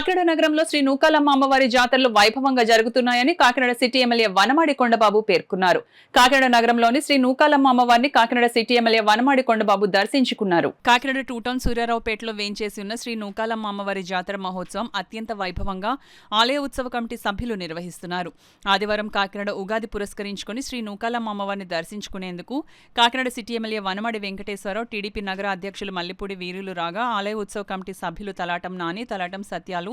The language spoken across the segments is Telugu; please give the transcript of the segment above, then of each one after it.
కాకినాడ నగరంలో శ్రీ నూకాలమ్మ అమ్మవారి జాతరలు వైభవంగా జరుగుతున్నాయని కాకినాడ సిటీ ఎమ్మెల్యే వనమాడి కొండబాబు పేర్కొన్నారు. కాకినాడ నగరంలోని శ్రీ నూకాలమ్మ అమ్మవారిని కాకినాడ సిటీ ఎమ్మెల్యే వనమాడి కొండబాబు దర్శించుకున్నారు. కాకినాడ టూ టౌన్ సూర్యారావుపేటలో వేంచేసి ఉన్న శ్రీ నూకాలమ్మ అమ్మవారి జాతర మహోత్సవం అత్యంత వైభవంగా ఆలయ ఉత్సవ కమిటీ సభ్యులు నిర్వహిస్తున్నారు. ఆదివారం కాకినాడ ఉగాది పురస్కరించుకుని శ్రీ నూకాలమ్మ అమ్మవారిని దర్శించుకునేందుకు Kakinada city MLA Vanamadi Venkateswararao, TDP నగర అధ్యక్షులు మల్లిపూడి వీరులు రాగా ఆలయ ఉత్సవ కమిటీ సభ్యులు తలాటం నాని, తలాటం సత్యాలు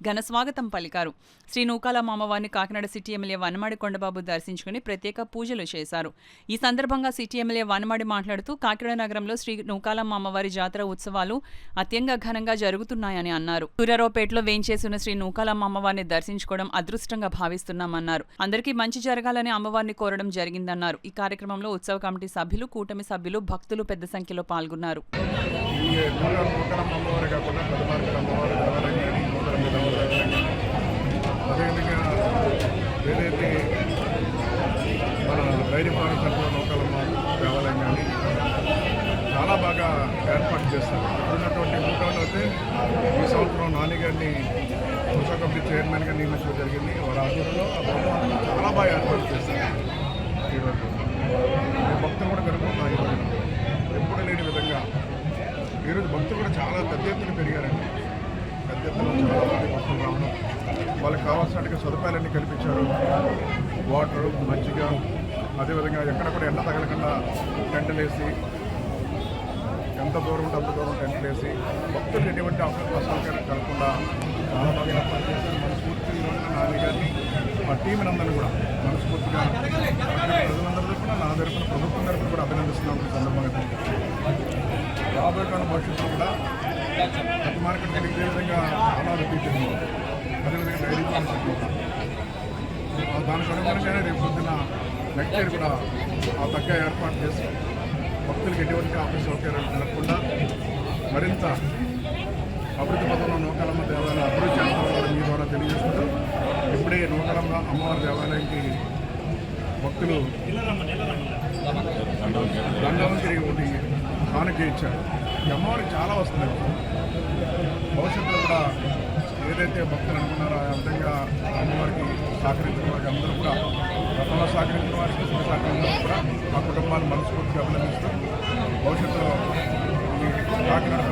ఘనస్వాగతం పలికారు. శ్రీ నూకాలమ్మ అమ్మవారిని కాకినాడ సిటీ ఎమ్మెల్యే వనమాడి కొండబాబు దర్శించుకుని ప్రత్యేక పూజలు చేశారు. ఈ సందర్భంగా సిటీ ఎమ్మెల్యే వనమాడి మాట్లాడుతూ కాకినాడ నగరంలో శ్రీ నూకాలమ్మ అమ్మవారి జాతర ఉత్సవాలు అత్యంత ఘనంగా జరుగుతున్నాయని అన్నారు. సూర్యారావుపేటలో వేంచేసిన శ్రీ నూకాలమ్మ అమ్మవారిని దర్శించుకోవడం అదృష్టంగా భావిస్తున్నామన్నారు. అందరికీ మంచి జరగాలని అమ్మవారిని కోరడం జరిగిందన్నారు. ఈ కార్యక్రమంలో ఉత్సవ కమిటీ సభ్యులు, కూటమి సభ్యులు, భక్తులు పెద్ద సంఖ్యలో పాల్గొన్నారు. అదేవిధంగా ఏదైతే మన డైరీ ఫారం తరఫున నూకాలమ్మ దేవాలయం కానీ చాలా బాగా ఏర్పాటు చేస్తారు. ఇప్పుడున్నటువంటి నూకాలు అయితే ఈ సంవత్సరం నాని గారిని ఉత్సవ కమిటీ చైర్మన్గా నియమించడం జరిగింది. వారి ఆధ్వర్యంలో చాలా బాగా ఏర్పాటు చేస్తారు. ఈరోజు భక్తులు కూడా కనుక్కుంటున్నారు. ఈరోజు ఎప్పుడు లేని విధంగా ఈరోజు భక్తులు కూడా చాలా పెద్ద ఎత్తున పెరిగారండి. పెద్ద ఎత్తున చాలా మంది భక్తులు రావడం, వాళ్ళకి కావాల్సినట్టుగా సదుపాయాలన్నీ కల్పించారు. వాటరు, మజ్జిగ, అదేవిధంగా ఎక్కడ కూడా ఎండ తగలకుండా టెంట్లు వేసి, ఎంత దూరం ఉంటే అంత దూరం టెంట్లు వేసి భక్తులకు ఎటువంటి అసౌకర్యం కలగకుండా చాలా బాగా ఏర్పాటు చేశారు. మనస్ఫూర్తిగా ఈ రోజున నాని గారిని మా టీంని అందరినీ కూడా మనస్ఫూర్తిగా ప్రజలందరితో కూడా నా తరఫున, ప్రభుత్వం తరఫున కూడా అభినందిస్తున్నాం. ఈ సందర్భంగా రాబోయే కాలం భవిష్యత్తులో కూడా ప్రతి మార్కెట్ జరిగే విధంగా చాలా రిపీట్ చేస్తుంది. అదేవిధంగా డైరీ దానికి అనుగుణంగానే రేపు పొద్దున నెక్స్ట్ ఇయర్ కూడా ఆ తగ్గ ఏర్పాటు చేసి భక్తులకు ఎటువంటి ఆఫీస్ సౌకర్యాలు కలగకుండా మరింత అభివృద్ధి పథంలో నూకాలమ్మ దేవాలయం అభివృద్ధి చేస్తామని మీ ద్వారా తెలియజేసుకుంటూ ఇప్పుడే నూకాలమ్మ అమ్మవారి దేవాలయానికి భక్తులు దండవంతిరి ఒకటి కానుక ఇచ్చారు. ఈ అమ్మవారికి చాలా వస్తున్నాయి. భవిష్యత్తులో కూడా ఏదైతే భక్తులు అనుకున్నారో ఆ విధంగా అమ్మవారికి సహకరించిన వారికి అందరూ కూడా గతంలో సహకరించిన వారికి సహకరించిన కూడా ఆ కుటుంబాన్ని మనస్ఫూర్తిగా అభినందిస్తూ భవిష్యత్తులో ఈ కాకినాడ